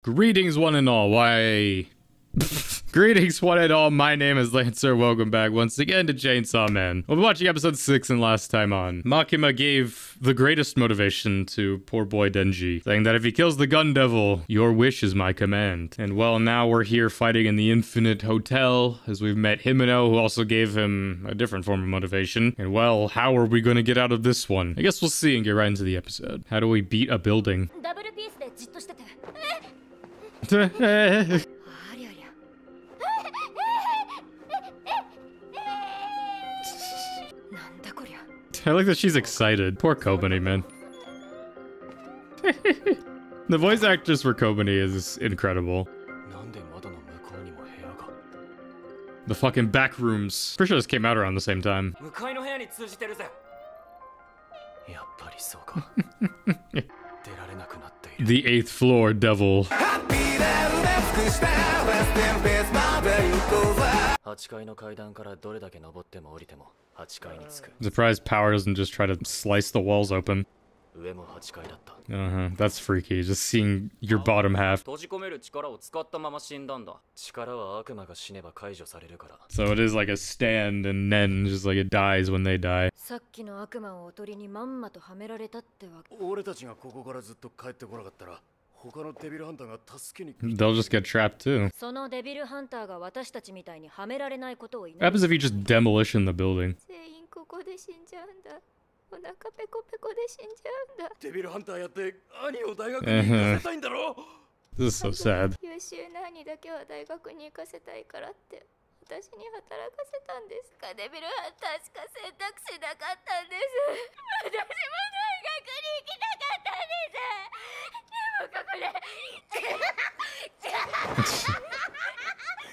Greetings, one and all. Why? Greetings, one and all. My name is Lancer. Welcome back once again to Chainsaw Man. We'll be watching episode 6 and last time on. Makima gave the greatest motivation to poor boy Denji, saying that if he kills the gun devil, your wish is my command. And well, now we're here fighting in the Infinite Hotel, as we've met Himeno, who also gave him a different form of motivation. And well, how are we going to get out of this one? I guess we'll see and get right into the episode. How do we beat a building? I like that she's excited. Poor Kobani, man. The voice actress for Kobani is incredible. The fucking back rooms. Pretty sure this came out around the same time. The 8th floor devil. I'm surprised Power doesn't just try to slice the walls open. That's freaky, just seeing your bottom half. So it is like a stand, and then just like it dies when they die. They'll just get trapped too. What happens if you just demolition the building? This is so sad.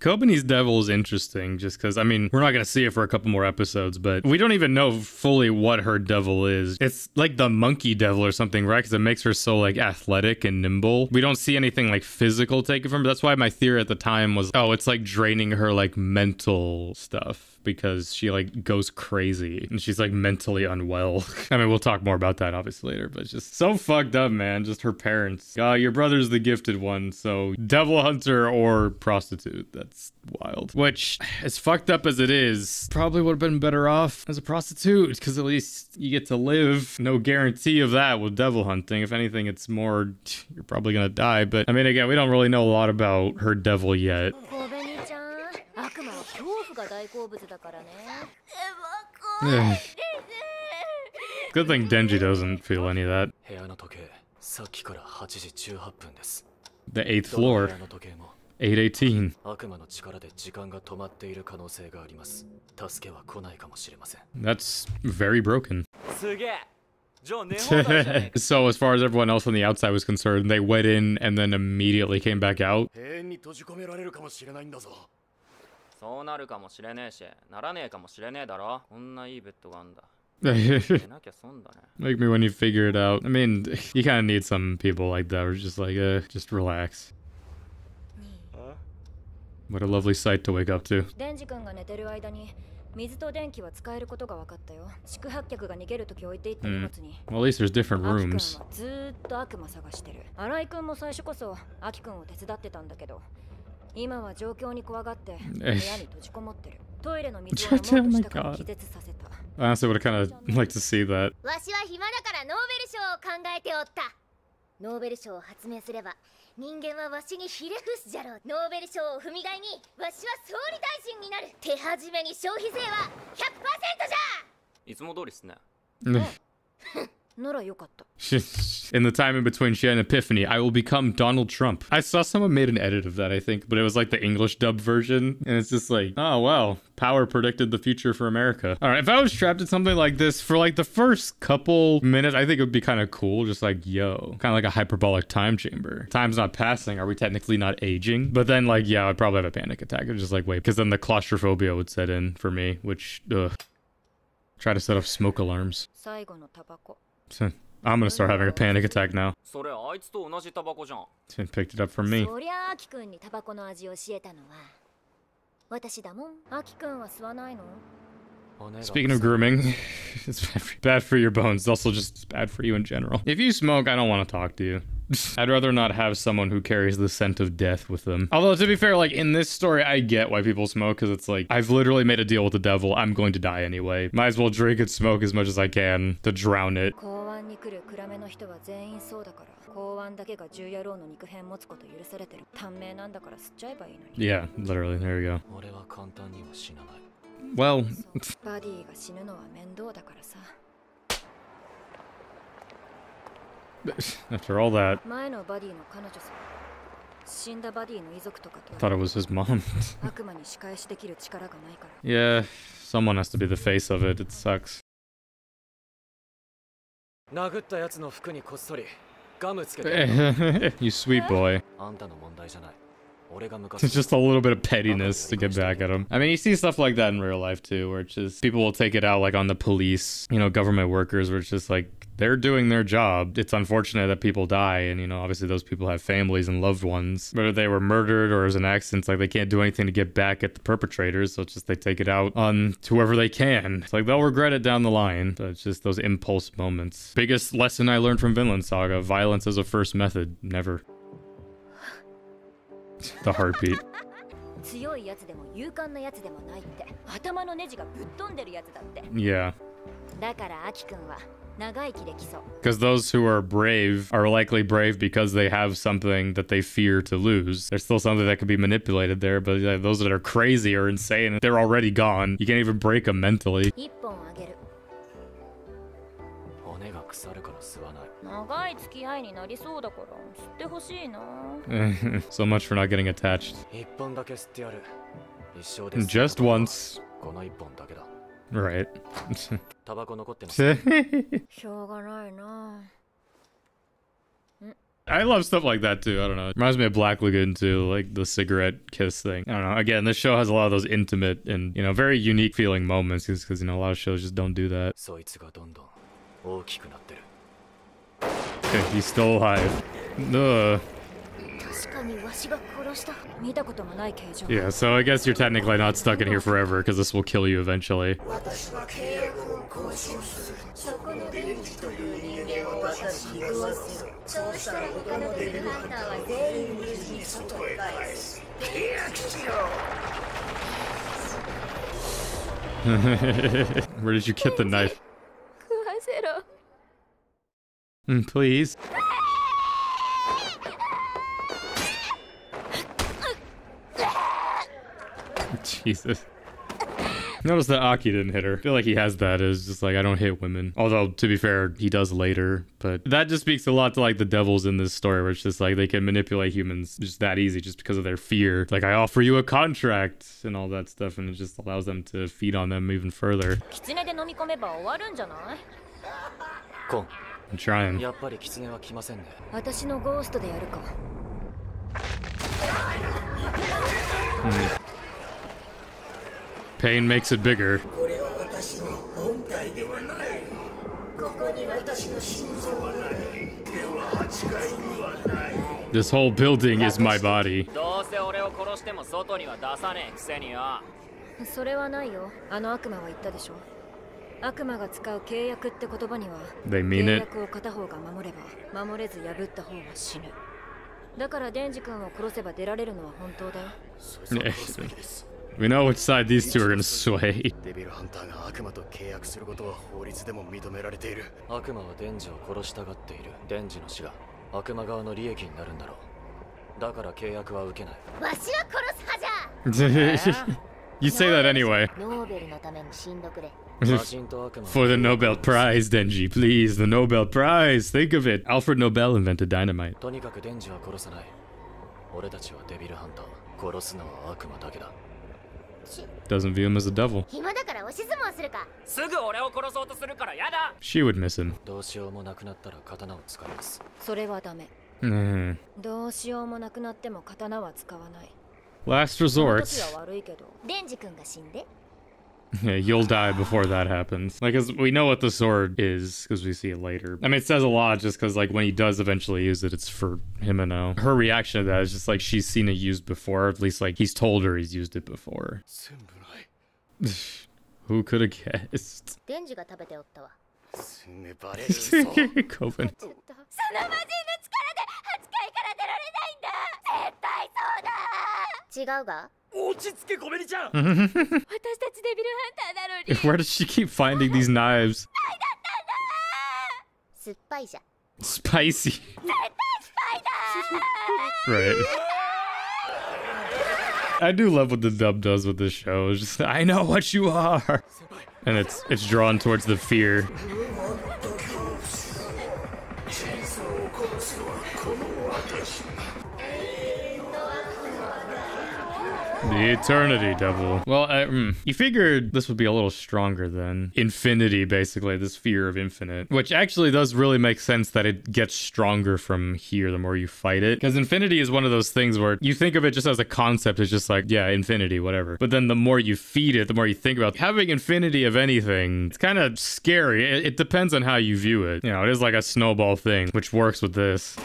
Kobani's devil is interesting just because, I mean, we're not going to see it for a couple more episodes, but we don't even know fully what her devil is. It's like the monkey devil or something, right? Because it makes her so, like, athletic and nimble. We don't see anything, like, physical taken from her. That's why my theory at the time was, oh, it's, like, draining her, like, mental stuff. Because she, like, goes crazy. And she's, like, mentally unwell. I mean, we'll talk more about that, obviously, later. But it's just so fucked up, man. Just her parents. Your brother's the gifted one. So, devil hunter or prostitute. That's wild. Which, as fucked up as it is, probably would have been better off as a prostitute. Because at least you get to live. No guarantee of that with devil hunting. If anything, it's more, you're probably gonna die. But, I mean, again, we don't really know a lot about her devil yet. Good thing Denji doesn't feel any of that. The 8th floor. 818. That's very broken. So as far as everyone else on the outside was concerned, they went in and then immediately came back out. Like me when you figure it out. I mean, you kind of need some people like that who're just like, just relax. What a lovely sight to wake up to. Well, at least there's different rooms. Oh my god. I honestly would have kind of liked to see that. In the time in between she had an epiphany, I will become Donald Trump. I saw someone made an edit of that, I think, but it was like the English dub version, and it's just like, oh wow, Power predicted the future for America. All right, if I was trapped in something like this for like the first couple minutes, I think it would be kind of cool, just like, yo, kind of like a hyperbolic time chamber. Time's not passing, are we technically not aging? But then like, yeah, I'd probably have a panic attack. It's just like, wait, because then the claustrophobia would set in for me, which, try to set off smoke alarms. I'm gonna start having a panic attack now. Picked it up from me. Speaking of grooming, it's bad for your bones. It's also just bad for you in general. If you smoke, I don't want to talk to you. I'd rather not have someone who carries the scent of death with them. Although, to be fair, like, in this story, I get why people smoke, because it's like, I've literally made a deal with the devil. I'm going to die anyway. Might as well drink and smoke as much as I can to drown it. Yeah, literally. There we go. Well... After all that... Thought it was his mom. Yeah, someone has to be the face of it. It sucks. You sweet boy. It's just a little bit of pettiness to get back at him. I mean, you see stuff like that in real life too, where it's just people will take it out like on the police, you know, government workers, where it's just like they're doing their job. It's unfortunate that people die, and you know, obviously those people have families and loved ones. Whether they were murdered or as an accident, it's like they can't do anything to get back at the perpetrators, so it's just they take it out on whoever they can. It's like they'll regret it down the line, but it's just those impulse moments. Biggest lesson I learned from Vinland Saga: violence is a first method. Never. The heartbeat. Yeah. Because those who are brave are likely brave because they have something that they fear to lose. There's still something that could be manipulated there, but those that are crazy or insane, they're already gone. You can't even break them mentally. So much for not getting attached. Just once. Right. I love stuff like that too. I don't know. It reminds me of Black Lagoon too, like the cigarette kiss thing. I don't know. Again, this show has a lot of those intimate and, you know, very unique feeling moments because, you know, a lot of shows just don't do that. Okay, he's still alive. Ugh. Yeah, so I guess you're technically not stuck in here forever because this will kill you eventually. Where did you get the knife? Please. Jesus. Notice that Aki didn't hit her. I feel like he has that as just like, I don't hit women. Although, to be fair, he does later. But that just speaks a lot to like the devils in this story, where it's just like they can manipulate humans just that easy just because of their fear. It's like, I offer you a contract and all that stuff, and it just allows them to feed on them even further. I'm trying. Pain makes it bigger. This whole building is my body. They mean it. We know which side these two are gonna sway. You say that anyway. For the Nobel Prize, Denji, please, the Nobel Prize. Think of it. Alfred Nobel invented dynamite. Doesn't view him as a devil. She would miss him. Last resort. Yeah, you'll die before that happens. Like, as we know what the sword is, because we see it later. I mean, it says a lot just because, like, when he does eventually use it, it's for Himeno. Her reaction to that is just like she's seen it used before. At least, like, he's told her he's used it before. Who could have guessed? Coven. Where does she keep finding these knives? Spicy. Right. I do love what the dub does with this show. It's just, I know what you are. And it's drawn towards the fear. The Eternity Devil. Well, you figured this would be a little stronger than Infinity, basically, this fear of infinite. Which actually does really make sense that it gets stronger from here the more you fight it. Because Infinity is one of those things where you think of it just as a concept, it's just like, yeah, infinity, whatever. But then the more you feed it, the more you think about it. Having infinity of anything, it's kind of scary. It depends on how you view it. You know, it is like a snowball thing, which works with this.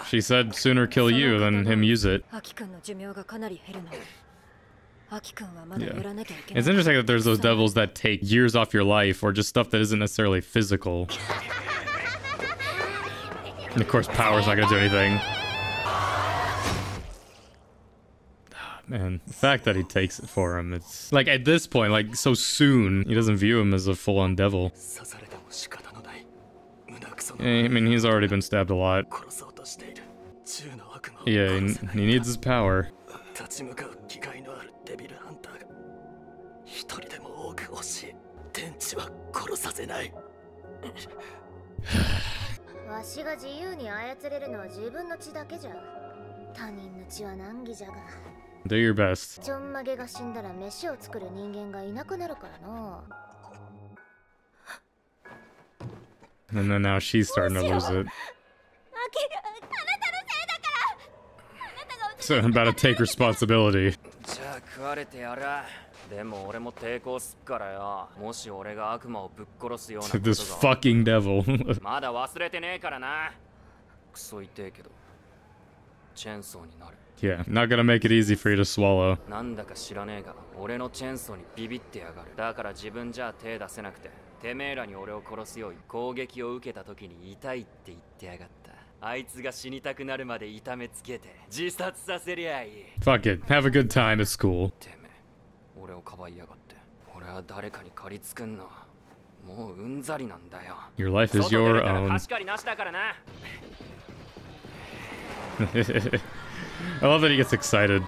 She said sooner kill you than him use it. Yeah. It's interesting that there's those devils that take years off your life or just stuff that isn't necessarily physical. And of course power's not gonna do anything. Man, the fact that he takes it for him, it's like at this point, like so soon, he doesn't view him as a full-on devil. I mean, he's already been stabbed a lot. Yeah, he needs his power. Do your best. And then now she's starting to lose it. So I'm about to take responsibility. This fucking devil. Yeah, not gonna make it easy for you to swallow. Fuck it, have a good time at school. Your life is your own. I love that he gets excited.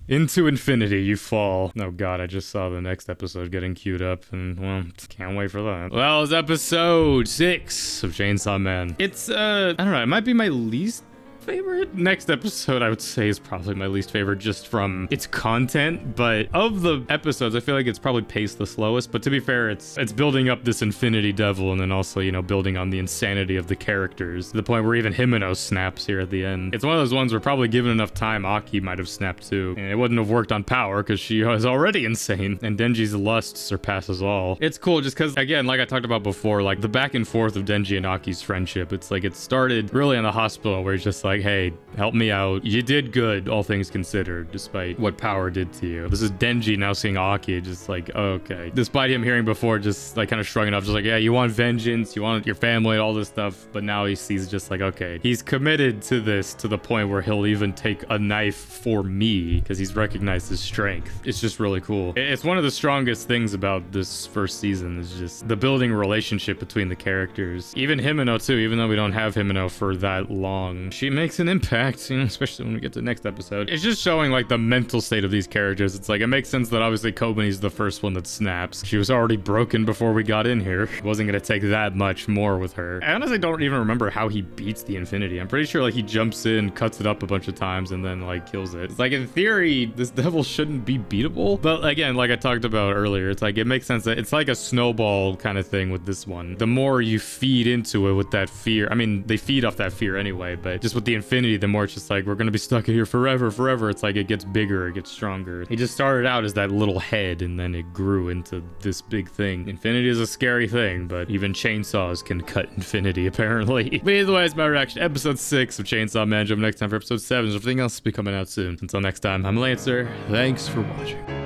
Into infinity you fall. Oh god, I just saw the next episode getting queued up, and well, can't wait for that. Well, it's episode 6 of Chainsaw Man. It's, I don't know, it might be my least favorite. Next episode, I would say, is probably my least favorite just from its content, but of the episodes, I feel like it's probably paced the slowest, but to be fair, it's building up this Infinity Devil and then also, you know, building on the insanity of the characters to the point where even Himeno snaps here at the end. It's one of those ones where probably given enough time, Aki might have snapped too, and it wouldn't have worked on Power because she is already insane, and Denji's lust surpasses all. It's cool just because, again, like I talked about before, like the back and forth of Denji and Aki's friendship, it's like it started really in the hospital where he's just like, hey, help me out. You did good, all things considered, despite what Power did to you. This is Denji now seeing Aki, just like, oh, okay. Despite him hearing before, just like kind of shrugging off, just like, yeah, you want vengeance, you want your family, all this stuff. But now he sees just like, okay, he's committed to this to the point where he'll even take a knife for me because he's recognized his strength. It's just really cool. It's one of the strongest things about this first season is just the building relationship between the characters. Even Himeno too, even though we don't have Himeno for that long, she makes an impact, you know, especially when we get to the next episode. It's just showing like the mental state of these characters. It's like, it makes sense that obviously Kobani's the first one that snaps. She was already broken before we got in here. It wasn't gonna take that much more with her. I honestly don't even remember how he beats the Infinity. I'm pretty sure like he jumps in, cuts it up a bunch of times, and then like kills it. It's like, in theory, this devil shouldn't be beatable. But again, like I talked about earlier, it's like, it makes sense that it's like a snowball kind of thing with this one. The more you feed into it with that fear, I mean, they feed off that fear anyway, but just with the infinity, the more it's just like, we're gonna be stuck here forever. It's like it gets bigger, it gets stronger. He just started out as that little head, and then it grew into this big thing. Infinity is a scary thing, but even chainsaws can cut infinity, apparently. But either way, it's my reaction. Episode 6 of Chainsaw Man. Jump next time for episode 7. Everything else will be coming out soon. Until next time, I'm Lancer. Thanks for watching.